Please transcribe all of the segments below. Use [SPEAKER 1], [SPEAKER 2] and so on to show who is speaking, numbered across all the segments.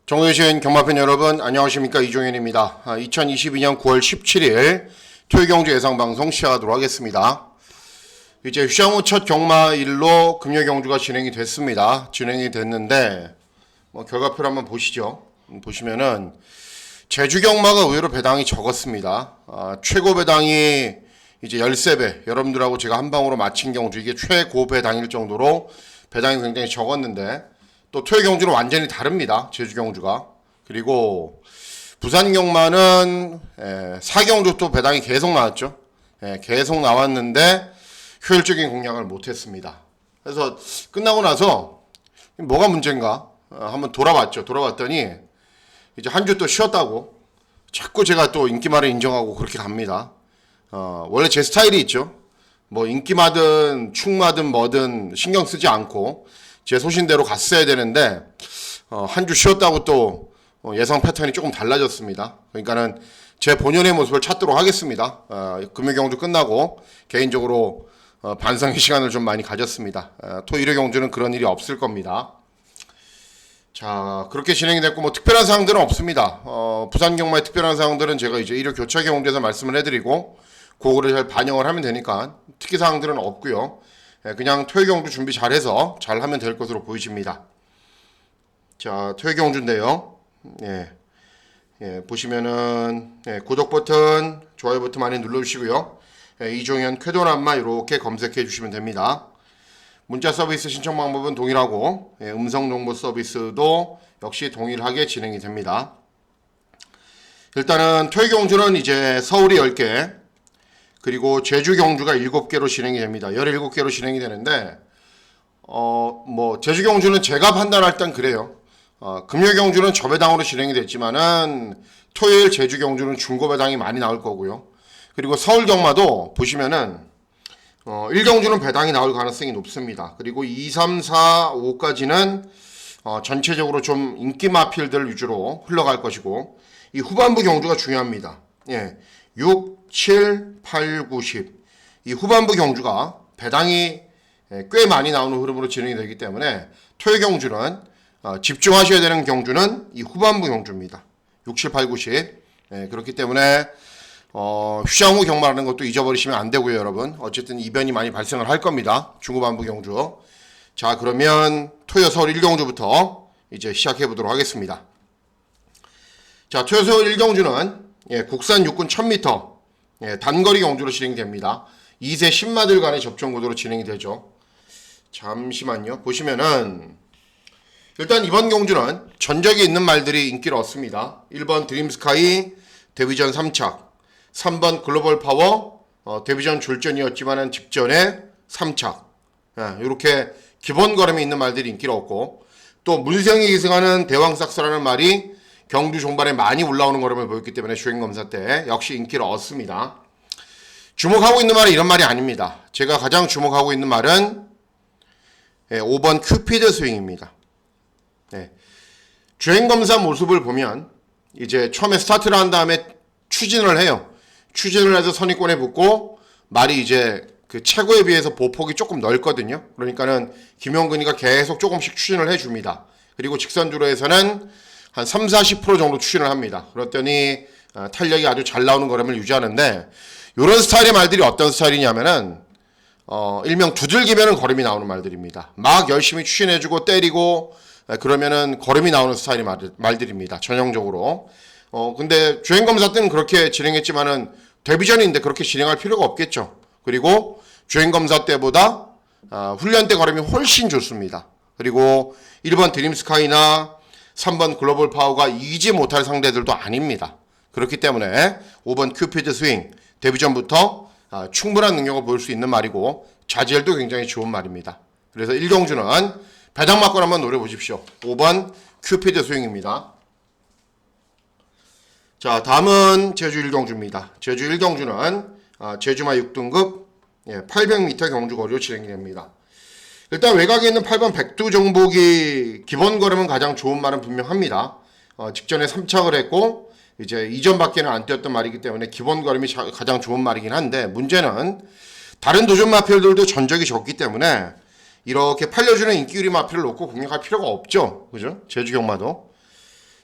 [SPEAKER 1] 정의신 경마팬 여러분 안녕하십니까, 이종현입니다. 2022년 9월 17일 토요경주 예상방송 시작하도록 하겠습니다. 이제 휴장 후 첫 경마일로 금요경주가 진행이 됐습니다. 진행이 됐는데 결과표를 한번 보시죠. 보시면은 제주 경마가 의외로 배당이 적었습니다. 최고 배당이 이제 13배, 여러분들하고 제가 한 방으로 맞힌 경주, 이게 최고 배당일 정도로 배당이 굉장히 적었는데, 또 토요 경주는 완전히 다릅니다. 제주 경주가. 그리고 부산 경마는 4경주 또 배당이 계속 나왔죠. 계속 나왔는데 효율적인 공략을 못했습니다. 그래서 끝나고 나서 뭐가 문제인가 한번 돌아봤죠. 돌아봤더니 이제 한 주 또 쉬었다고 자꾸 제가 또 인기말을 인정하고 그렇게 갑니다. 원래 제 스타일이 있죠. 뭐 인기마든 축마든 뭐든 신경 쓰지 않고 제 소신대로 갔어야 되는데 한 주 쉬었다고 또 예상 패턴이 조금 달라졌습니다. 그러니까는 제 본연의 모습을 찾도록 하겠습니다. 금요경주 끝나고 개인적으로 반성의 시간을 좀 많이 가졌습니다. 토일의 경주는 그런 일이 없을 겁니다. 자, 그렇게 진행이 됐고 뭐 특별한 사항들은 없습니다. 부산 경마의 특별한 사항들은 제가 이제 일요 교차 경주에서 말씀을 해드리고 그거를 잘 반영을 하면 되니까 특이 사항들은 없고요. 그냥 토요경주 준비 잘해서 잘 하면 될 것으로 보이십니다. 자, 토요경주인데요. 보시면은 구독 버튼, 좋아요 버튼 많이 눌러주시고요. 이종현 쾌도남마 이렇게 검색해 주시면 됩니다. 문자 서비스 신청 방법은 동일하고 음성 정보 서비스도 역시 동일하게 진행이 됩니다. 일단은 토요경주는 이제 서울이 10개, 그리고 제주 경주가 7개로 진행이 됩니다. 17개로 진행이 되는데 뭐 제주 경주는 제가 판단할 땐 그래요. 금요 경주는 저배당으로 진행이 됐지만은 토요일 제주 경주는 중고배당이 많이 나올 거고요. 그리고 서울 경마도 보시면은 1경주는 배당이 나올 가능성이 높습니다. 그리고 2, 3, 4, 5까지는 전체적으로 좀 인기 마필들 위주로 흘러갈 것이고, 이 후반부 경주가 중요합니다. 6, 7, 8, 9, 10. 이 후반부 경주가 배당이 꽤 많이 나오는 흐름으로 진행이 되기 때문에 토요 경주는 집중하셔야 되는 경주는 이 후반부 경주입니다. 6, 7, 8, 9, 10. 그렇기 때문에 휴장 후 경마라는 것도 잊어버리시면 안 되고요, 여러분. 어쨌든 이변이 많이 발생을 할 겁니다. 중후반부 경주. 자, 그러면 토요 서울 1경주부터 이제 시작해 보도록 하겠습니다. 자, 토요 서울 1경주는 국산 육군 1000m 단거리 경주로 진행됩니다. 2세 10마들 간의 접종 구도로 진행이 되죠. 잠시만요. 보시면은 일단 이번 경주는 전적에 있는 말들이 인기를 얻습니다. 1번 드림스카이 데뷔전 3착, 3번 글로벌 파워 데뷔전 졸전이었지만은 직전에 3착, 이렇게 기본 걸음이 있는 말들이 인기를 얻고, 또 물생이 기승하는 대왕삭스라는 말이 경주 종반에 많이 올라오는 걸음을 보였기 때문에 주행검사 때 역시 인기를 얻습니다. 주목하고 있는 말은 이런 말이 아닙니다. 제가 가장 주목하고 있는 말은 5번 큐피드 스윙입니다. 주행검사 모습을 보면 이제 처음에 스타트를 한 다음에 추진을 해요. 추진을 해서 선입권에 붙고 말이 이제 그 최고에 비해서 보폭이 조금 넓거든요. 그러니까는 김용근이가 계속 조금씩 추진을 해줍니다. 그리고 직선주로에서는 한 30-40% 정도 추진을 합니다. 그랬더니 탄력이 아주 잘 나오는 걸음을 유지하는데, 이런 스타일의 말들이 어떤 스타일이냐면은 일명 두들기면은 걸음이 나오는 말들입니다. 막 열심히 추진해주고 때리고 그러면은 걸음이 나오는 스타일의 말들입니다. 전형적으로. 근데 주행검사 때는 그렇게 진행했지만은 데뷔전인데 그렇게 진행할 필요가 없겠죠. 그리고 주행검사 때보다 훈련 때 걸음이 훨씬 좋습니다. 그리고 1번 드림스카이나 3번 글로벌 파워가 이기지 못할 상대들도 아닙니다. 그렇기 때문에 5번 큐피드 스윙 데뷔전부터 충분한 능력을 보일 수 있는 말이고, 자질도 굉장히 좋은 말입니다. 그래서 1경주는 배당 맞고 한번 노려보십시오. 5번 큐피드 스윙입니다. 자, 다음은 제주 1경주입니다. 제주 1경주는 제주마 6등급 800m 경주 거리로 진행이 됩니다. 일단 외곽에 있는 8번 백두정복이 기본 걸음은 가장 좋은 말은 분명합니다. 직전에 3착을 했고 이제 이전밖에는 안 뛰었던 말이기 때문에 기본 걸음이 가장 좋은 말이긴 한데, 문제는 다른 도전 마필들도 전적이 적기 때문에 이렇게 팔려주는 인기유리 마필을 놓고 공략할 필요가 없죠. 그죠? 제주 경마도.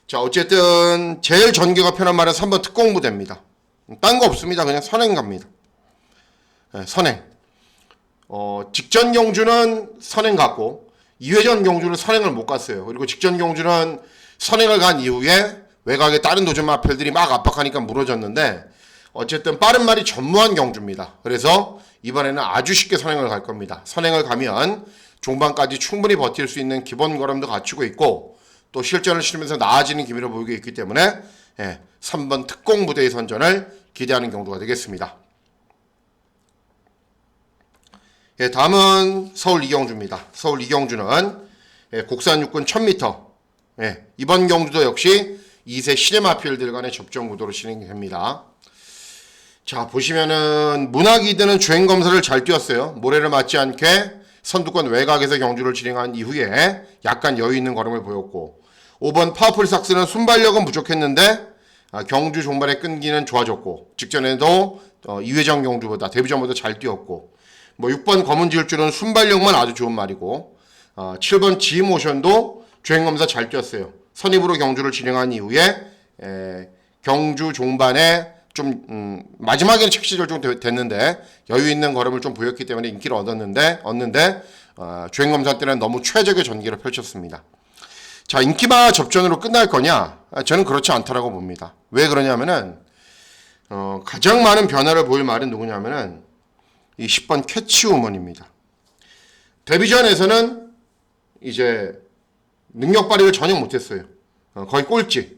[SPEAKER 1] 자, 어쨌든 제일 전개가 편한 말은 3번 특공부대입니다. 딴 거 없습니다. 그냥 선행 갑니다. 네, 선행. 직전 경주는 선행 갔고 2회전 경주는 선행을 못 갔어요. 그리고 직전 경주는 선행을 간 이후에 외곽에 다른 도전 마필들이 막 압박하니까 무너졌는데 어쨌든 빠른 말이 전무한 경주입니다. 그래서 이번에는 아주 쉽게 선행을 갈 겁니다. 선행을 가면 종반까지 충분히 버틸 수 있는 기본 걸음도 갖추고 있고 또 실전을 치르면서 나아지는 기미를 보이고 있기 때문에 3번 특공부대의 선전을 기대하는 경주가 되겠습니다. 다음은 서울 이경주입니다. 서울 이경주는 국산 육군 1000m 이번 경주도 역시 2세 시네마필들 간의 접전 구도로 진행이 됩니다. 자, 보시면은 문학이드는 주행검사를 잘 뛰었어요. 모래를 맞지 않게 선두권 외곽에서 경주를 진행한 이후에 약간 여유 있는 걸음을 보였고 5번 파워풀 삭스는 순발력은 부족했는데 경주 종반의 끈기는 좋아졌고 직전에도 2회전 경주보다 데뷔전보다 잘 뛰었고 6번 검은 질주는 순발력만 아주 좋은 말이고 7번 지모션도 주행검사 잘 뛰었어요. 선입으로 경주를 진행한 이후에 경주 종반에 좀 마지막에는 책시절 좀 됐는데 여유 있는 걸음을 좀 보였기 때문에 인기를 얻었는데 주행검사 때는 너무 최적의 전기를 펼쳤습니다. 자, 인기마 접전으로 끝날 거냐? 저는 그렇지 않다라고 봅니다. 왜 그러냐면은 가장 많은 변화를 보일 말은 누구냐면은 이 10번 캐치우먼입니다. 데뷔전에서는 이제 능력 발휘를 전혀 못했어요. 거의 꼴찌.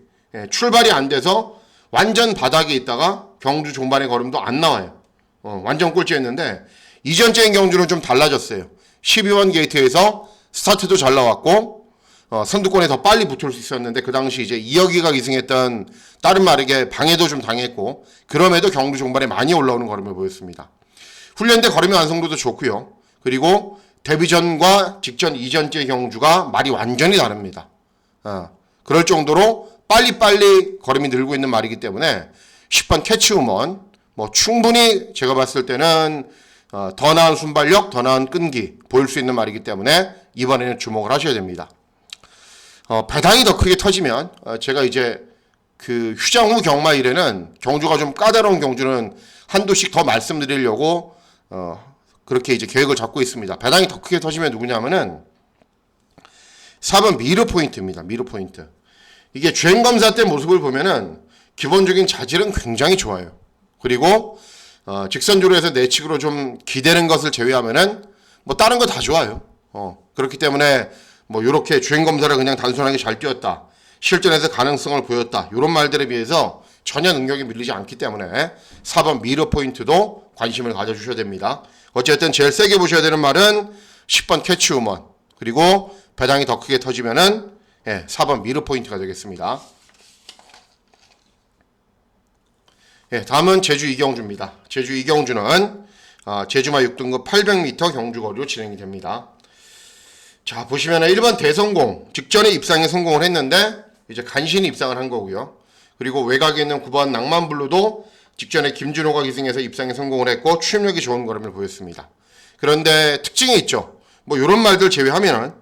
[SPEAKER 1] 출발이 안 돼서 완전 바닥에 있다가 경주 종반의 걸음도 안 나와요. 완전 꼴찌였는데 이전적인 경주는 좀 달라졌어요. 12번 게이트에서 스타트도 잘 나왔고 선두권에 더 빨리 붙을 수 있었는데 그 당시 이제 이혁이가 기승했던 다른 말에게 방해도 좀 당했고 그럼에도 경주 종반에 많이 올라오는 걸음을 보였습니다. 훈련대 걸음의 완성도도 좋고요. 그리고 데뷔전과 직전 이전째 경주가 말이 완전히 다릅니다. 그럴 정도로 빨리빨리 걸음이 늘고 있는 말이기 때문에 10번 캐치우먼 충분히 제가 봤을 때는 더 나은 순발력, 더 나은 끈기 보일 수 있는 말이기 때문에 이번에는 주목을 하셔야 됩니다. 배당이 더 크게 터지면 제가 이제 그 휴장 후 경마 일에는 경주가 좀 까다로운 경주는 한두씩 더 말씀드리려고 그렇게 이제 계획을 잡고 있습니다. 배당이 더 크게 터지면 누구냐면은 4번 미르 포인트입니다. 미르 포인트. 이게 주행검사 때 모습을 보면은 기본적인 자질은 굉장히 좋아요. 그리고 직선주로 해서 내측으로 좀 기대는 것을 제외하면은 다른 거 다 좋아요. 그렇기 때문에 요렇게 주행검사를 그냥 단순하게 잘 뛰었다. 실전에서 가능성을 보였다. 이런 말들에 비해서 전혀 능력이 밀리지 않기 때문에 4번 미러 포인트도 관심을 가져주셔야 됩니다. 어쨌든 제일 세게 보셔야 되는 말은 10번 캐치우먼 그리고 배당이 더 크게 터지면은 4번 미러 포인트가 되겠습니다. 다음은 제주 이경주입니다. 제주 이경주는 제주마 6등급 800m 경주거리로 진행이 됩니다. 자, 보시면은 1번 대성공 직전에 입상에 성공을 했는데 이제 간신히 입상을 한 거고요. 그리고 외곽에 있는 9번 낭만블루도 직전에 김준호가 기승해서 입상에 성공을 했고 추임력이 좋은 걸음을 보였습니다. 그런데 특징이 있죠. 이런 말들 제외하면은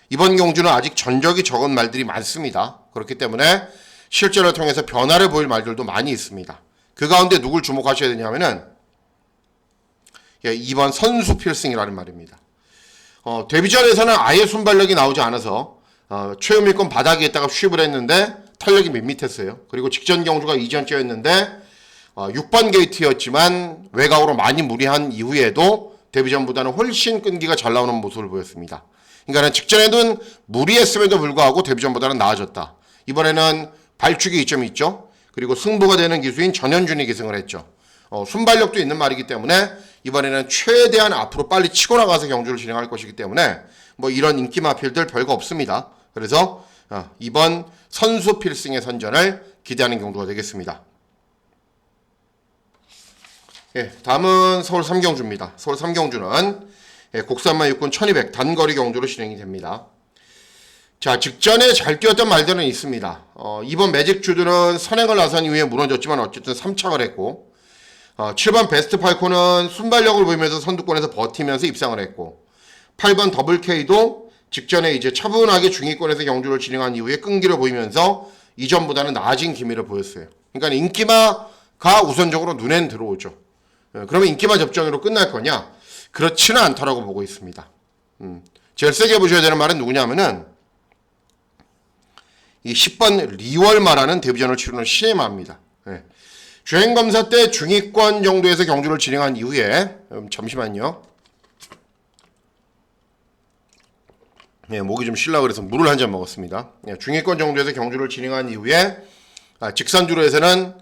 [SPEAKER 1] 이번 경주는 아직 전적이 적은 말들이 많습니다. 그렇기 때문에 실전을 통해서 변화를 보일 말들도 많이 있습니다. 그 가운데 누굴 주목하셔야 되냐면은 2번 선수 필승이라는 말입니다. 데뷔전에서는 아예 순발력이 나오지 않아서 최우미권 바닥에 있다가 쉿을 했는데 탄력이 밋밋했어요. 그리고 직전 경주가 이전째였는데 6번 게이트였지만 외곽으로 많이 무리한 이후에도 데뷔전보다는 훨씬 끈기가 잘 나오는 모습을 보였습니다. 그러니까 직전에는 무리했음에도 불구하고 데뷔전보다는 나아졌다. 이번에는 발축이 이점이 있죠. 그리고 승부가 되는 기수인 전현준이 기승을 했죠. 순발력도 있는 말이기 때문에 이번에는 최대한 앞으로 빨리 치고 나가서 경주를 진행할 것이기 때문에 이런 인기 마필들 별거 없습니다. 그래서 이번 선수 필승의 선전을 기대하는 경주가 되겠습니다. 다음은 서울 3경주입니다. 서울 3경주는 국산마 육군 1200 단거리 경주로 진행이 됩니다. 자, 직전에 잘 뛰었던 말들은 있습니다. 이번 매직주들은 선행을 나선 이후에 무너졌지만 어쨌든 3착을 했고 7번 베스트 팔코는 순발력을 보이면서 선두권에서 버티면서 입상을 했고 8번 더블 K도 직전에 이제 차분하게 중위권에서 경주를 진행한 이후에 끈기를 보이면서 이전보다는 나아진 기미를 보였어요. 그러니까 인기마가 우선적으로 눈엔 들어오죠. 그러면 인기마 접종으로 끝날 거냐? 그렇지는 않다라고 보고 있습니다. 제일 세게 보셔야 되는 말은 누구냐면은 이 10번 리월마라는 데뷔전을 치르는 시네마입니다. 주행검사 때 중위권 정도에서 경주를 진행한 이후에 잠시만요. 목이 좀 쉬려고 그래서 물을 한 잔 먹었습니다. 중위권 정도에서 경주를 진행한 이후에 직선주로에서는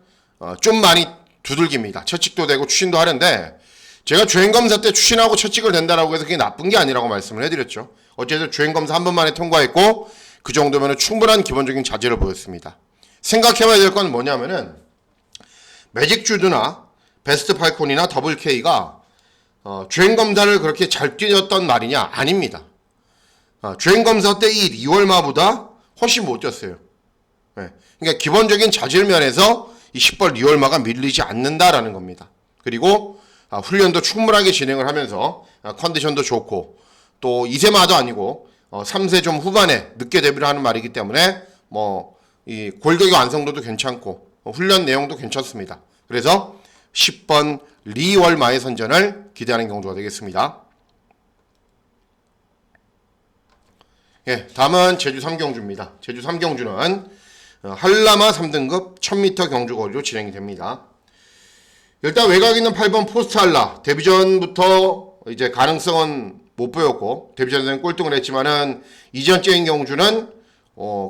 [SPEAKER 1] 좀 많이 두들깁니다. 채찍도 되고 추신도 하는데 제가 주행검사 때 추신하고 채찍을 댄다라고 해서 그게 나쁜 게 아니라고 말씀을 해드렸죠. 어쨌든 주행검사 한 번만에 통과했고 그 정도면 충분한 기본적인 자질을 보였습니다. 생각해봐야 될 건 뭐냐면은 매직주드나 베스트 팔콘이나 더블 K가 주행검사를 그렇게 잘 뛰었던 말이냐? 아닙니다. 주행검사 때 이 리월마보다 훨씬 못 뛰었어요. 그러니까 기본적인 자질 면에서 이 10번 리월마가 밀리지 않는다라는 겁니다. 그리고 훈련도 충분하게 진행을 하면서 컨디션도 좋고 또 2세마도 아니고 3세 좀 후반에 늦게 데뷔를 하는 말이기 때문에 이 골격의 완성도도 괜찮고 훈련 내용도 괜찮습니다. 그래서 10번 리월마의 선전을 기대하는 경주가 되겠습니다. 다음은 제주 3경주입니다. 제주 3경주는 한라마 3등급 1000m 경주 거리로 진행이 됩니다. 일단 외곽 있는 8번 포스트할라 데뷔전부터 이제 가능성은 못 보였고 데뷔전에는 꼴등을 했지만은 이전 째인 경주는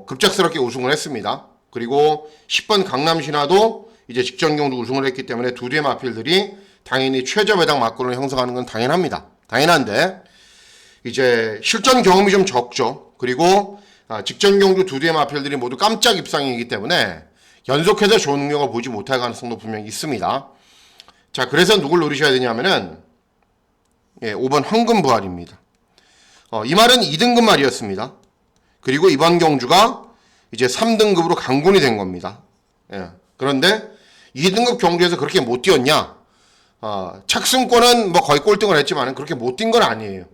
[SPEAKER 1] 급작스럽게 우승을 했습니다. 그리고 10번 강남신화도 이제 직전 경주 우승을 했기 때문에 두 대의 마필들이 당연히 최저 배당 막군을 형성하는 건 당연합니다. 당연한데 이제 실전 경험이 좀 적죠. 그리고 직전 경주 두 대의 마필들이 모두 깜짝 입상이기 때문에 연속해서 좋은 능력을 보지 못할 가능성도 분명히 있습니다. 자, 그래서 누굴 노리셔야 되냐면은 5번 황금부활입니다. 이 말은 2등급 말이었습니다. 그리고 이번 경주가 이제 3등급으로 강군이 된 겁니다. 그런데 2등급 경주에서 그렇게 못 뛰었냐? 착승권은 뭐 거의 꼴등을 했지만 그렇게 못 뛴 건 아니에요.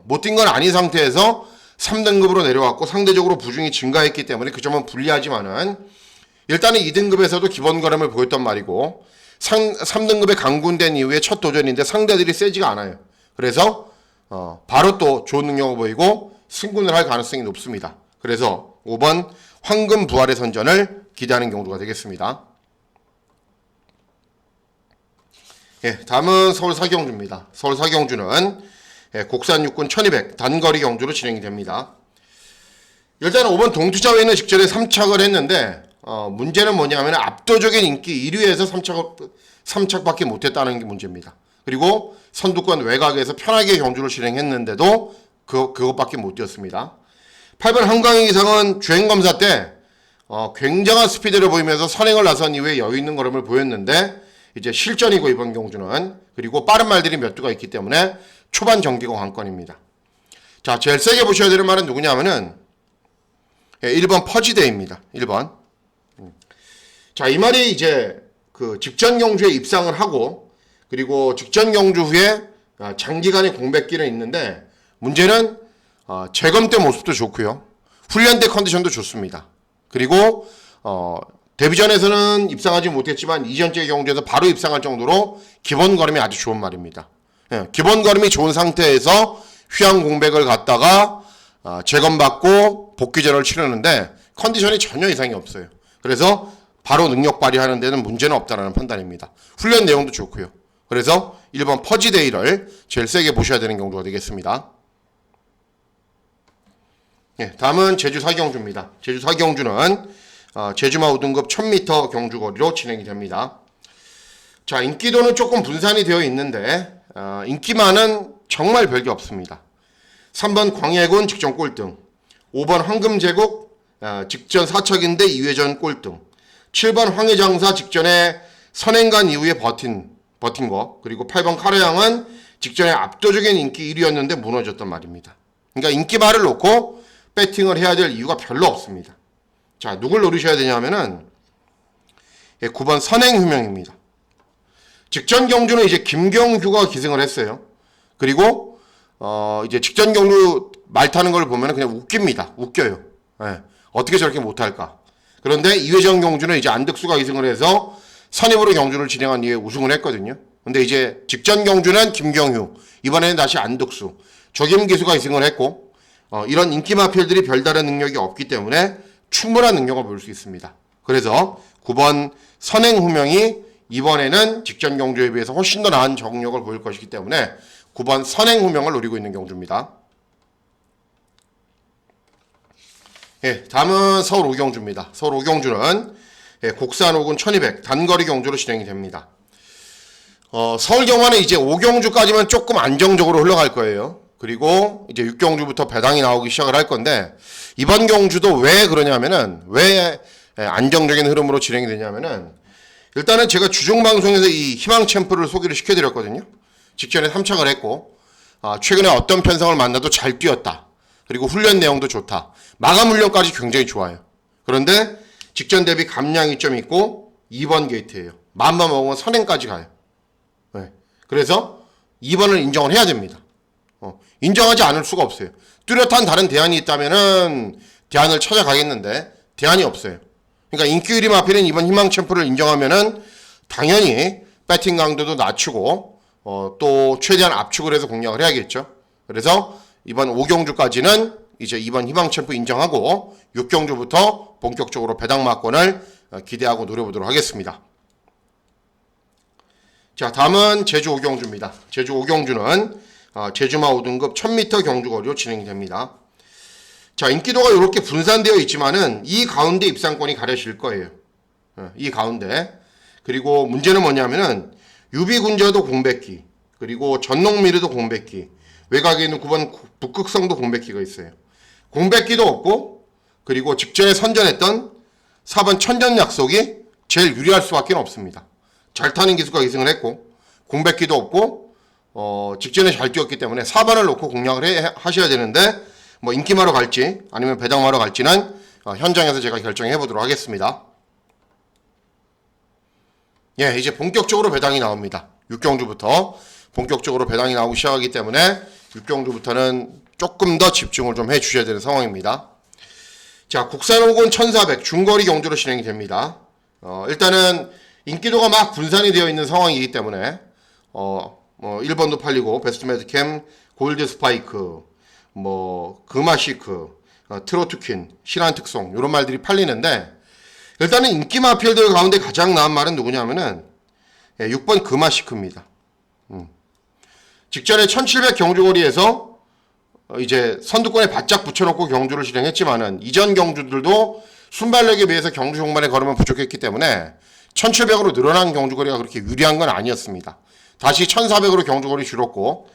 [SPEAKER 1] 못 뛴 건 아닌 상태에서 3등급으로 내려왔고 상대적으로 부중이 증가했기 때문에 그 점은 불리하지만은 일단은 2등급에서도 기본 걸음을 보였단 말이고 3등급에 강군된 이후에 첫 도전인데 상대들이 세지가 않아요. 그래서 바로 또 좋은 능력을 보이고 승군을 할 가능성이 높습니다. 그래서 5번 황금부활의 선전을 기대하는 경주가 되겠습니다. 다음은 서울 사경주입니다. 서울 사경주는 곡산 육군 1200 단거리 경주로 진행이 됩니다. 일단 5번 동투자에 있는 직전에 3착을 했는데 문제는 뭐냐면 압도적인 인기 1위에서 3착밖에 못했다는 게 문제입니다. 그리고 선두권 외곽에서 편하게 경주를 진행했는데도 그것밖에 못 뛰었습니다. 8번 한강의 이상은 주행검사 때 굉장한 스피드를 보이면서 선행을 나선 이후에 여유있는 걸음을 보였는데 이제 실전이고 이번 경주는 그리고 빠른 말들이 몇 두가 있기 때문에 초반 전개가 관건입니다. 자, 제일 세게 보셔야 되는 말은 누구냐면은 1번 퍼지데이입니다. 1번. 자, 이 말이 이제 그 직전 경주에 입상을 하고 그리고 직전 경주 후에 장기간의 공백기는 있는데 문제는 재검 때 모습도 좋고요. 훈련 때 컨디션도 좋습니다. 그리고 데뷔전에서는 입상하지 못했지만 이전째 경주에서 바로 입상할 정도로 기본 걸음이 아주 좋은 말입니다. 기본 걸음이 좋은 상태에서 휴양 공백을 갖다가 재검받고 복귀전을 치르는데 컨디션이 전혀 이상이 없어요. 그래서 바로 능력 발휘하는 데는 문제는 없다는 판단입니다. 훈련 내용도 좋고요. 그래서 1번 퍼지데이를 제일 세게 보셔야 되는 경주가 되겠습니다. 다음은 제주 사경주입니다. 제주 사경주는 제주마 5등급 1000m 경주 거리로 진행이 됩니다. 자, 인기도는 조금 분산이 되어 있는데 인기만은 정말 별게 없습니다. 3번 광해군 직전 꼴등, 5번 황금제국 직전 4척인데 2회전 꼴등, 7번 황해장사 직전에 선행간 이후에 버틴 거, 그리고 8번 카레양은 직전에 압도적인 인기 1위였는데 무너졌단 말입니다. 그러니까 인기말을 놓고 배팅을 해야 될 이유가 별로 없습니다. 자, 누굴 노리셔야 되냐면은 9번 선행휴명입니다. 직전 경주는 이제 김경규가 기승을 했어요. 그리고 이제 직전 경주 말 타는 걸 보면 그냥 웃깁니다. 웃겨요. 어떻게 저렇게 못할까? 그런데 이회전 경주는 이제 안덕수가 2승을 해서 선입으로 경주를 진행한 이후에 우승을 했거든요. 근데 이제 직전 경주는 김경휴, 이번에는 다시 안덕수, 조김기수가 2승을 했고, 이런 인기 마필들이 별다른 능력이 없기 때문에 충분한 능력을 보일 수 있습니다. 그래서 9번 선행후명이 이번에는 직전 경주에 비해서 훨씬 더 나은 정력을 보일 것이기 때문에 9번 선행후명을 노리고 있는 경주입니다. 예, 다음은 서울 오경주입니다. 서울 오경주는 곡산 5군 1200 단거리 경주로 진행이 됩니다. 서울 경마는 이제 5경주까지만 조금 안정적으로 흘러갈 거예요. 그리고 이제 6경주부터 배당이 나오기 시작을 할 건데, 이번 경주도 왜 그러냐면은, 왜 안정적인 흐름으로 진행이 되냐면은, 일단은 제가 주중방송에서 이 희망 챔프를 소개를 시켜드렸거든요. 직전에 3착을 했고, 최근에 어떤 편성을 만나도 잘 뛰었다. 그리고 훈련 내용도 좋다. 마감 훈련까지 굉장히 좋아요. 그런데 직전 대비 감량이 좀 있고 2번 게이트예요. 마음만 먹으면 선행까지 가요. 네. 그래서 2번을 인정을 해야 됩니다. 인정하지 않을 수가 없어요. 뚜렷한 다른 대안이 있다면은 대안을 찾아가겠는데 대안이 없어요. 그러니까 인기유리 마필은 이번 희망 챔프를 인정하면은 당연히 배팅 강도도 낮추고 또 최대한 압축을 해서 공략을 해야겠죠. 그래서 이번 5경주까지는 이제 이번 희망 챔프 인정하고 6경주부터 본격적으로 배당 막권을 기대하고 노려보도록 하겠습니다. 자, 다음은 제주 5경주입니다. 제주 5경주는 제주마 5등급 1000m 경주거리로 진행이 됩니다. 자, 인기도가 이렇게 분산되어 있지만은 이 가운데 입상권이 가려질 거예요. 이 가운데. 그리고 문제는 뭐냐면은 유비군자도 공백기, 그리고 전농미르도 공백기, 외곽에 있는 9번 북극성도 공백기가 있어요. 공백기도 없고, 그리고 직전에 선전했던 4번 천전약속이 제일 유리할 수밖에 없습니다. 잘 타는 기수가 2승을 했고, 공백기도 없고, 직전에 잘 뛰었기 때문에 4번을 놓고 공략을 하셔야 되는데, 뭐 인기마로 갈지 아니면 배당마로 갈지는 현장에서 제가 결정해 보도록 하겠습니다. 예, 이제 본격적으로 배당이 나옵니다. 6경주부터 본격적으로 배당이 나오기 시작하기 때문에 6경주부터는 조금 더 집중을 좀 해주셔야 되는 상황입니다. 자, 국산 5군 1400 중거리 경주로 진행이 됩니다. 일단은 인기도가 막 분산이 되어 있는 상황이기 때문에 1번도 팔리고 베스트 매드캠, 골드 스파이크, 금화시크, 트로트퀸, 실한특송 이런 말들이 팔리는데, 일단은 인기 마필들 가운데 가장 나은 말은 누구냐면은 6번 금화시크입니다. 직전에 1700 경주거리에서 이제 선두권에 바짝 붙여놓고 경주를 진행했지만은 이전 경주들도 순발력에 비해서 경주 종반에 걸으면 부족했기 때문에 1700으로 늘어난 경주거리가 그렇게 유리한 건 아니었습니다. 다시 1400으로 경주거리 줄었고,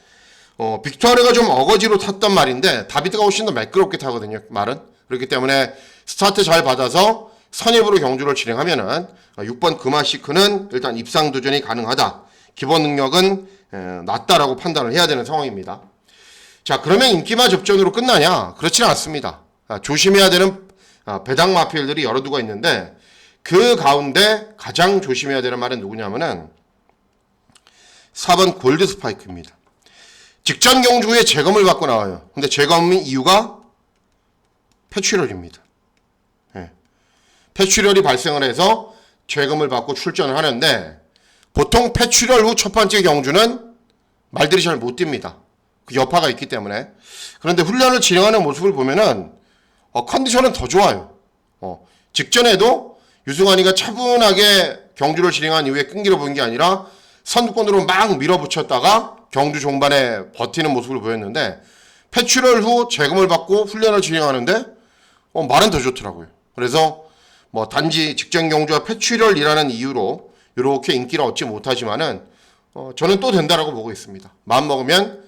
[SPEAKER 1] 빅토르가 좀 어거지로 탔단 말인데 다비드가 훨씬 더 매끄럽게 타거든요, 말은. 그렇기 때문에 스타트 잘 받아서 선입으로 경주를 진행하면은 6번 금화시크는 일단 입상 도전이 가능하다. 기본 능력은 낮다라고 판단을 해야 되는 상황입니다. 자, 그러면 인기마 접전으로 끝나냐? 그렇지는 않습니다. 조심해야 되는 배당 마필들이 여러 두가 있는데, 그 가운데 가장 조심해야 되는 말은 누구냐면은 4번 골드 스파이크입니다. 직전 경주 후에 재검을 받고 나와요. 근데 재검 이유가 폐출혈입니다. 폐출혈이 발생을 해서 재검을 받고 출전을 하는데, 보통 폐출혈 후 첫 번째 경주는 말들이 잘 못 뜁니다. 그 여파가 있기 때문에. 그런데 훈련을 진행하는 모습을 보면은 컨디션은 더 좋아요. 직전에도 유승환이가 차분하게 경주를 진행한 이후에 끈기를 보인 게 아니라 선두권으로 막 밀어붙였다가 경주 종반에 버티는 모습을 보였는데, 폐출혈 후 재검을 받고 훈련을 진행하는데 말은 더 좋더라고요. 그래서 단지 직전 경주와 폐출혈이라는 이유로 이렇게 인기를 얻지 못하지만은 저는 또 된다라고 보고 있습니다. 마음 먹으면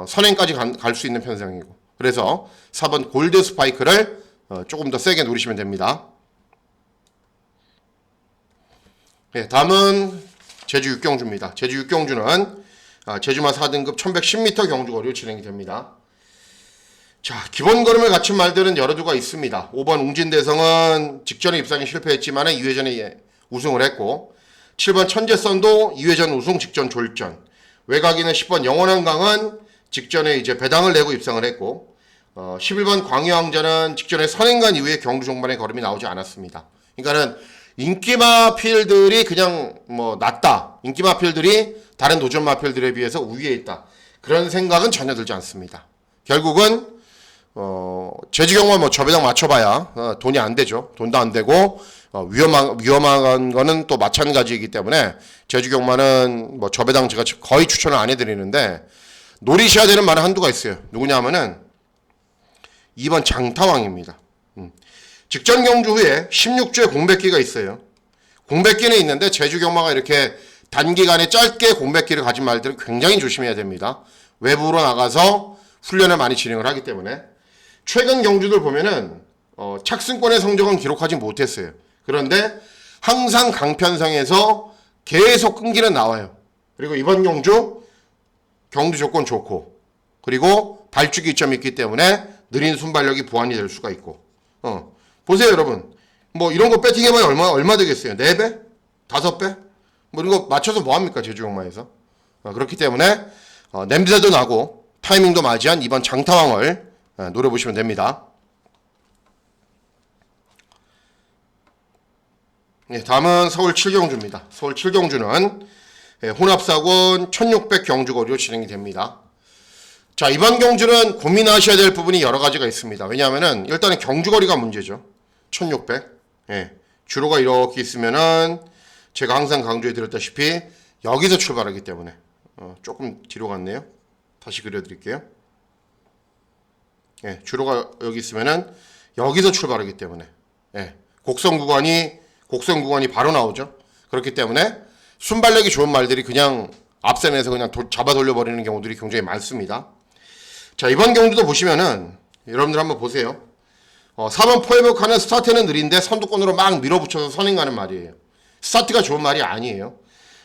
[SPEAKER 1] 선행까지 갈 수 있는 편성이고, 그래서 4번 골드 스파이크를 조금 더 세게 노리시면 됩니다. 네, 다음은 제주 6경주입니다. 제주 6경주는 제주마 4등급 1110m 경주거리로 진행이 됩니다. 자, 기본 걸음을 갖춘 말들은 여러 두가 있습니다. 5번 웅진대성은 직전에 입상에 실패했지만 2회전에 우승을 했고, 7번 천재선도 2회전 우승 직전 졸전, 외곽에는 10번 영원한 강은 직전에 이제 배당을 내고 입상을 했고, 11번 광유왕자는 직전에 선행간 이후에 경주 종반에 걸음이 나오지 않았습니다. 그러니까는 인기마 필들이 그냥 뭐 낮다. 인기마 필들이 다른 도전 마필들에 비해서 우위에 있다. 그런 생각은 전혀 들지 않습니다. 결국은 제주경마 뭐 저배당 맞춰봐야 돈이 안 되죠. 돈도 안 되고 위험한 거는 또 마찬가지이기 때문에 제주경마는 뭐 저배당 제가 거의 추천을 안 해드리는데 노리셔야 되는 말은 한두가 있어요. 누구냐 하면은 2번 장타왕입니다. 직전 경주 후에 16주에 공백기가 있어요. 공백기는 있는데 제주경마가 이렇게 단기간에 짧게 공백기를 가진 말들은 굉장히 조심해야 됩니다. 외부로 나가서 훈련을 많이 진행을 하기 때문에 최근 경주들 보면은 착승권의 성적은 기록하지 못했어요. 그런데 항상 강편성에서 계속 끈기는 나와요. 그리고 이번 경주 조건 좋고 그리고 발주기 이점이 있기 때문에 느린 순발력이 보완이 될 수가 있고 보세요 여러분 뭐 이런 거 배팅해봐야 얼마 되겠어요? 4배? 5배? 뭐 이런 거 맞춰서 뭐합니까 제주경마에서 그렇기 때문에 냄새도 나고 타이밍도 맞이한 이번 장타왕을 노려보시면 됩니다. 네, 다음은 서울 7경주입니다. 서울 7경주는 혼합사건 1600 경주거리로 진행이 됩니다. 자, 이번 경주는 고민하셔야 될 부분이 여러 가지가 있습니다. 왜냐하면은 일단은 경주거리가 문제죠. 1600. 예. 주로가 이렇게 있으면은 제가 항상 강조해 드렸다시피 여기서 출발하기 때문에 조금 뒤로 갔네요. 다시 그려드릴게요. 예, 주로가 여기 있으면은 여기서 출발하기 때문에 예, 곡선 구간이 바로 나오죠. 그렇기 때문에 순발력이 좋은 말들이 그냥 앞선에서 그냥 잡아 돌려버리는 경우들이 굉장히 많습니다. 자, 이번 경주도 보시면은 여러분들 한번 보세요. 4번 포에버카는 스타트는 느린데 선두권으로 막 밀어붙여서 선행 가는 말이에요. 스타트가 좋은 말이 아니에요.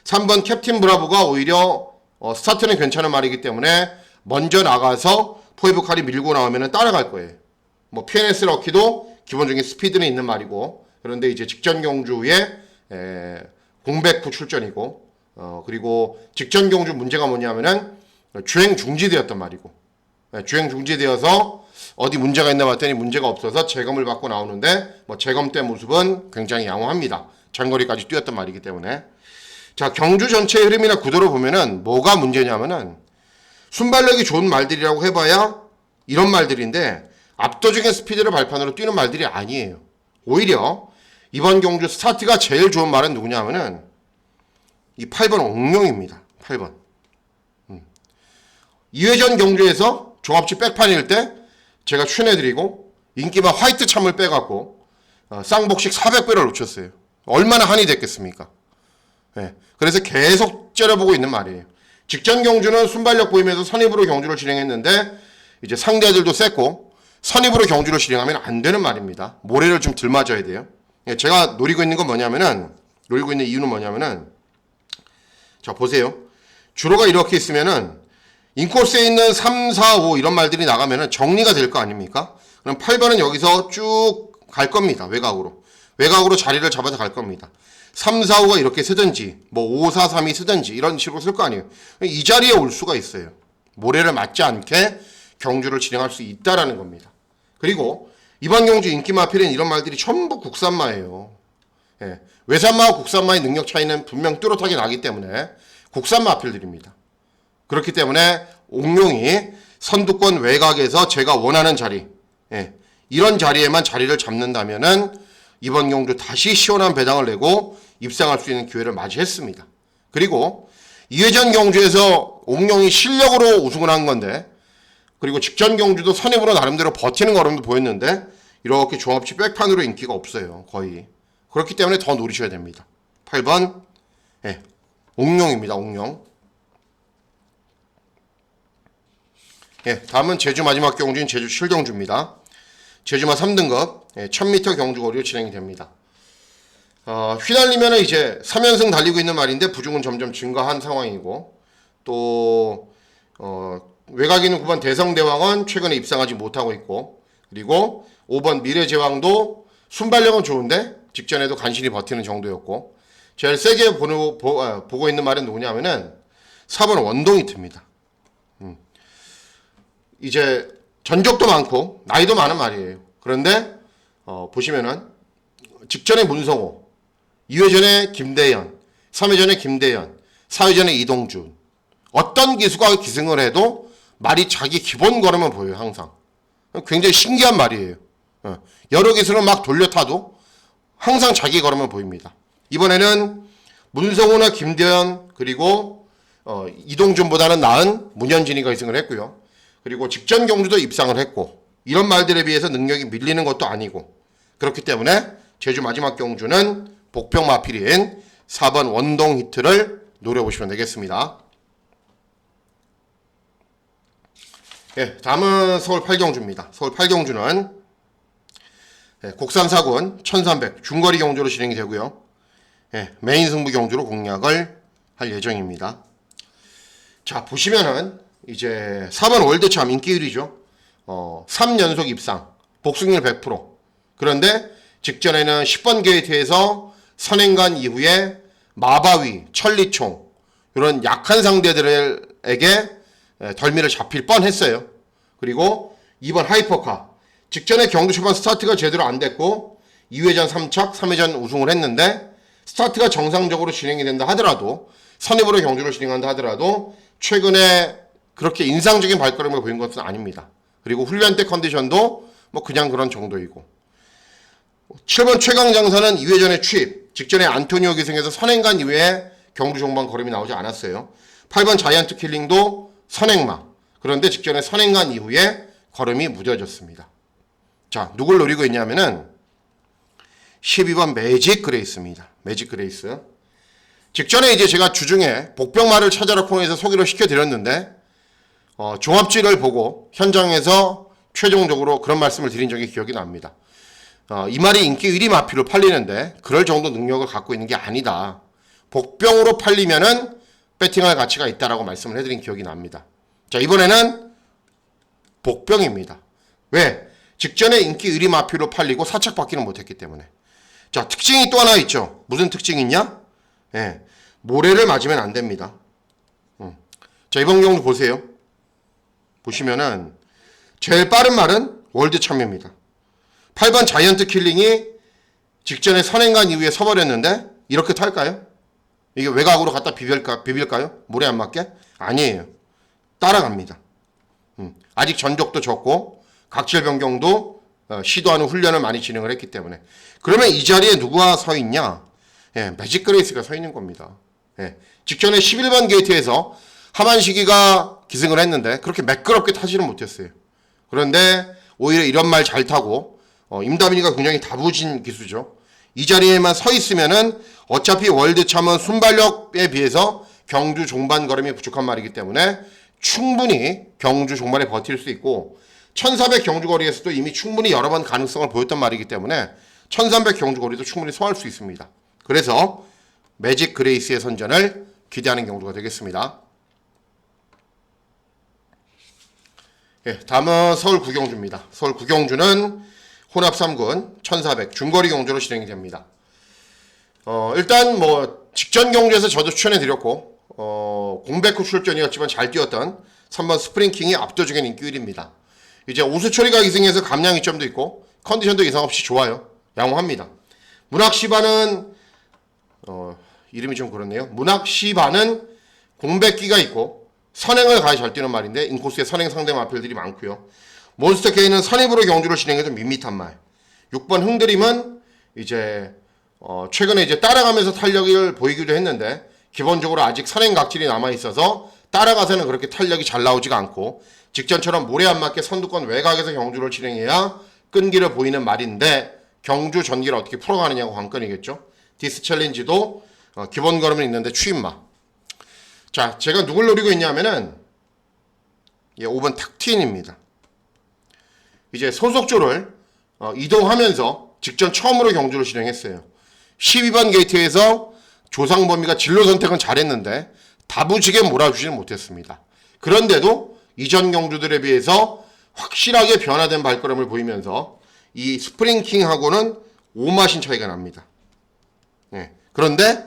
[SPEAKER 1] 3번 캡틴 브라보가 오히려 스타트는 괜찮은 말이기 때문에 먼저 나가서 포에버카이 밀고 나오면 따라갈 거예요. 뭐 PNS 럭키도 기본적인 스피드는 있는 말이고 그런데 이제 직전 경주 후에 공백 후 출전이고 그리고 직전 경주 문제가 뭐냐면은 주행 중지되었단 말이고 주행 중지되어서 어디 문제가 있나 봤더니 문제가 없어서 재검을 받고 나오는데 뭐 재검 때 모습은 굉장히 양호합니다. 장거리까지 뛰었단 말이기 때문에 자 경주 전체의 흐름이나 구도를 보면은 뭐가 문제냐면은 순발력이 좋은 말들이라고 해봐야 이런 말들인데 압도적인 스피드를 발판으로 뛰는 말들이 아니에요. 오히려 이번 경주 스타트가 제일 좋은 말은 누구냐 하면은 이 8번 옥룡입니다. 8번 2회전 경주에서 종합치 백판일 때 제가 추천해드리고 인기마 화이트 참을 빼갖고 쌍복식 400배를 놓쳤어요. 얼마나 한이 됐겠습니까? 네. 그래서 계속 째려보고 있는 말이에요. 직전 경주는 순발력 보이면서 선입으로 경주를 진행했는데 이제 상대들도 셌고 선입으로 경주를 진행하면 안 되는 말입니다. 모래를 좀 들 맞아야 돼요. 제가 노리고 있는 이유는 뭐냐면은 자 보세요. 주로가 이렇게 있으면은 인코스에 있는 3, 4, 5 이런 말들이 나가면은 정리가 될 거 아닙니까? 그럼 8번은 여기서 쭉 갈 겁니다. 외곽으로 자리를 잡아서 갈 겁니다. 3, 4, 5가 이렇게 쓰든지 뭐 5, 4, 3이 쓰든지 이런 식으로 쓸 거 아니에요. 이 자리에 올 수가 있어요. 모래를 맞지 않게 경주를 진행할 수 있다라는 겁니다. 그리고 이번 경주 인기마필은 이런 말들이 전부 국산마예요. 예. 외산마와 국산마의 능력 차이는 분명 뚜렷하게 나기 때문에 국산마필들입니다. 그렇기 때문에 옥룡이 선두권 외곽에서 제가 원하는 자리 이런 자리에만 자리를 잡는다면은 이번 경주 다시 시원한 배당을 내고 입상할 수 있는 기회를 맞이했습니다. 그리고 2회전 경주에서 옥룡이 실력으로 우승을 한 건데 그리고 직전 경주도 선입으로 나름대로 버티는 걸음도 보였는데 이렇게 종합치 백판으로 인기가 없어요. 거의. 그렇기 때문에 더 노리셔야 됩니다. 8번 옥룡입니다. 옥룡. 다음은 제주 마지막 경주인 제주 7경주입니다. 제주마 3등급 1000m 경주거리로 진행이 됩니다. 휘날리면 이제 3연승 달리고 있는 말인데 부중은 점점 증가한 상황이고 또 외곽에 있는 9번 대성대왕은 최근에 입상하지 못하고 있고 그리고 5번 미래제왕도 순발력은 좋은데 직전에도 간신히 버티는 정도였고 제일 세게 보고 있는 말은 누구냐 하면은 4번 원동이트입니다. 이제 전적도 많고 나이도 많은 말이에요. 그런데 보시면은 직전에 문성호, 2회전에 김대현, 3회전에 김대현, 4회전에 이동준. 어떤 기수가 기승을 해도 말이 자기 기본 걸음을 보여요, 항상. 굉장히 신기한 말이에요. 여러 기수를 막 돌려타도 항상 자기 걸음을 보입니다. 이번에는 문성호나 김대현 그리고 이동준보다는 나은 문현진이가 기승을 했고요. 그리고 직전 경주도 입상을 했고, 이런 말들에 비해서 능력이 밀리는 것도 아니고, 그렇기 때문에 제주 마지막 경주는 복병 마필인 4번 원동 히트를 노려보시면 되겠습니다. 예, 다음은 서울 8경주입니다. 서울 8경주는 곡산사군 1300 중거리 경주로 진행이 되고요. 예, 메인 승부 경주로 공략을 할 예정입니다. 자, 보시면은 이제 4번 월드참 인기 1위죠. 3연속 입상, 복승률 100%. 그런데 직전에는 10번 게이트에서 선행간 이후에 마바위, 천리총 이런 약한 상대들에게 덜미를 잡힐 뻔했어요. 그리고 2번 하이퍼카, 직전에 경주 초반 스타트가 제대로 안 됐고 2회전 3착, 3회전 우승을 했는데, 스타트가 정상적으로 진행이 된다 하더라도, 선입으로 경주를 진행한다 하더라도 최근에 그렇게 인상적인 발걸음을 보인 것은 아닙니다. 그리고 훈련 때 컨디션도 뭐 그냥 그런 정도이고, 7번 최강장사는 2회전에 취입, 직전에 안토니오 기승에서 선행간 이후에 경주 종반 걸음이 나오지 않았어요. 8번 자이언트 킬링도 선행마, 그런데 직전에 선행간 이후에 걸음이 무뎌졌습니다. 자, 누굴 노리고 있냐면은 12번 매직 그레이스입니다. 매직 그레이스. 직전에 이제 제가 주중에 복병마를 찾아라 코너에서 소개를 시켜드렸는데, 종합지를 보고 현장에서 최종적으로 그런 말씀을 드린 적이 기억이 납니다. 이 말이 인기 1위 마피로 팔리는데 그럴 정도 능력을 갖고 있는 게 아니다. 복병으로 팔리면은 배팅할 가치가 있다라고 말씀을 해드린 기억이 납니다. 자, 이번에는 복병입니다. 왜? 직전에 인기 1위 마피로 팔리고 사착받기는 못했기 때문에. 자, 특징이 또 하나 있죠. 무슨 특징이 있냐? 예, 모래를 맞으면 안 됩니다. 자, 이번 경주 보세요. 보시면은 제일 빠른 말은 월드참입니다. 8번 자이언트 킬링이 직전에 선행간 이후에 서버렸는데 이렇게 탈까요? 이게 외곽으로 갖다 비빌까요? 모래 안 맞게? 아니에요. 따라갑니다. 아직 전적도 적고 각질 변경도 시도하는 훈련을 많이 진행을 했기 때문에. 그러면 이 자리에 누가 서 있냐? 예, 매직 그레이스가 서 있는 겁니다. 예, 직전에 11번 게이트에서 하만시기가 기승을 했는데 그렇게 매끄럽게 타지는 못했어요. 그런데 오히려 이런 말 잘 타고, 임다빈이가 굉장히 다부진 기수죠. 이 자리에만 서 있으면은 어차피 월드참은 순발력에 비해서 경주 종반 걸음이 부족한 말이기 때문에 충분히 경주 종반에 버틸 수 있고, 1400 경주 거리에서도 이미 충분히 여러 번 가능성을 보였던 말이기 때문에 1300 경주 거리도 충분히 소화할 수 있습니다. 그래서 매직 그레이스의 선전을 기대하는 경주가 되겠습니다. 예, 다음은 서울 9경주입니다. 서울 9경주는 혼합 3군 1400 중거리 경주로 진행이 됩니다. 일단 뭐 직전 경주에서 저도 추천해 드렸고, 공백 후 출전이었지만 잘 뛰었던 3번 스프링킹이 압도적인 인기 1위입니다. 이제 오수철이가 기승해서 감량 이점도 있고 컨디션도 이상 없이 좋아요. 양호합니다. 문학시바는 이름이 좀 그렇네요. 문학시바는 공백기가 있고 선행을 가히 잘 뛰는 말인데 인코스에 선행 상대 마필들이 많고요. 몬스터 K는 선입으로 경주를 진행해서 밋밋한 말. 6번 흥드림은 이제 최근에 이제 따라가면서 탄력을 보이기도 했는데 기본적으로 아직 선행 각질이 남아 있어서 따라가서는 그렇게 탄력이 잘 나오지가 않고, 직전처럼 모래 안 맞게 선두권 외곽에서 경주를 진행해야 끈기를 보이는 말인데 경주 전기를 어떻게 풀어가느냐가 관건이겠죠. 디스 챌린지도 기본 걸음은 있는데 추임마. 자, 제가 누굴 노리고 있냐면은 5번 탁틴입니다. 이제 소속조를 이동하면서 직전 처음으로 경주를 진행했어요. 12번 게이트에서 조상범위가 진로 선택은 잘했는데 다부지게 몰아주지는 못했습니다. 그런데도 이전 경주들에 비해서 확실하게 변화된 발걸음을 보이면서 이 스프링킹하고는 5마신 차이가 납니다. 네. 그런데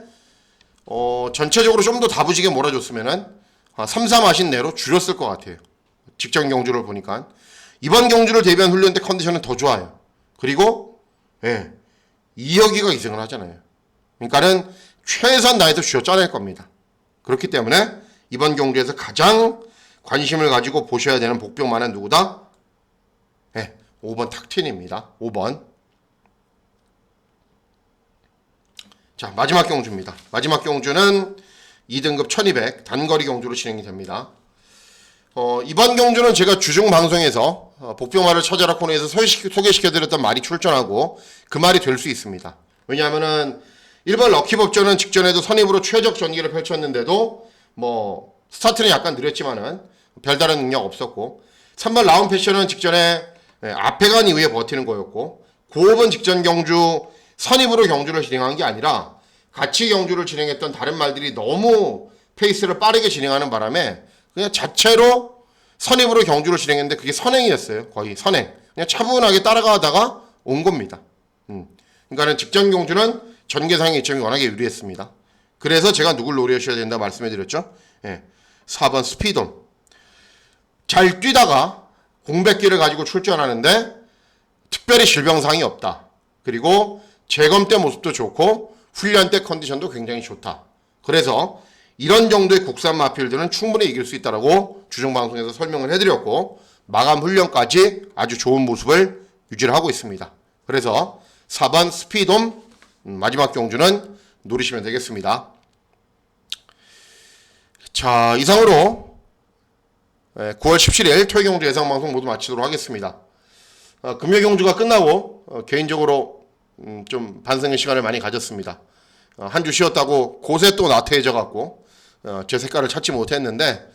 [SPEAKER 1] 전체적으로 좀 더 다부지게 몰아줬으면은 3, 4마신 내로 줄였을 것 같아요. 직전 경주를 보니까. 이번 경주를 대비한 훈련 때 컨디션은 더 좋아요. 그리고 2여기가 기승을 하잖아요. 그러니까는 최선 다해서 쥐어짜낼 겁니다. 그렇기 때문에 이번 경주에서 가장 관심을 가지고 보셔야 되는 복병만은 누구다? 네, 5번 탁틴입니다. 5번. 자, 마지막 경주입니다. 마지막 경주는 2등급 1200 단거리 경주로 진행이 됩니다. 이번 경주는 제가 주중 방송에서 복병말을 찾아라 코너에서 소개시켜드렸던 말이 출전하고 그 말이 될 수 있습니다. 왜냐하면은 1번 럭키법전은 직전에도 선입으로 최적 전기를 펼쳤는데도 뭐 스타트는 약간 느렸지만은 별다른 능력 없었고 3번 라운 패션은 직전에 앞에 간 이후에 버티는 거였고 9번 직전 경주 선입으로 경주를 진행한 게 아니라 같이 경주를 진행했던 다른 말들이 너무 페이스를 빠르게 진행하는 바람에 그냥 자체로 선입으로 경주를 진행했는데 그게 선행이었어요. 거의 선행. 그냥 차분하게 따라가다가 온 겁니다. 그러니까는 직전 경주는 전개상의 이점이 워낙에 유리했습니다. 그래서 제가 누굴 노려셔야 된다 말씀해드렸죠. 예. 4번 스피돈. 잘 뛰다가 공백기를 가지고 출전하는데 특별히 질병상이 없다. 그리고 재검 때 모습도 좋고 훈련 때 컨디션도 굉장히 좋다. 그래서 이런 정도의 국산 마필들은 충분히 이길 수 있다라고 주중방송에서 설명을 해드렸고 마감 훈련까지 아주 좋은 모습을 유지를 하고 있습니다. 그래서 4번 스피돔 마지막 경주는 노리시면 되겠습니다. 자, 이상으로 9월 17일 토요 경주 예상방송 모두 마치도록 하겠습니다. 금요 경주가 끝나고 개인적으로 좀 반성의 시간을 많이 가졌습니다. 한 주 쉬었다고 곳에 또 나태해져 갖고 제 색깔을 찾지 못했는데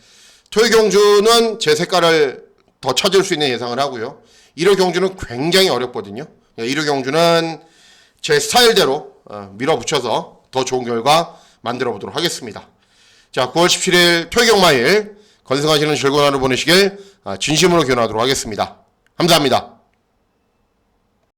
[SPEAKER 1] 토요 경주는 제 색깔을 더 찾을 수 있는 예상을 하고요. 일요 경주는 굉장히 어렵거든요. 일요 경주는 제 스타일대로 밀어붙여서 더 좋은 결과 만들어 보도록 하겠습니다. 자, 9월 17일 토요 경마일 건승하시는 즐거운 하루 보내시길 진심으로 기원하도록 하겠습니다. 감사합니다.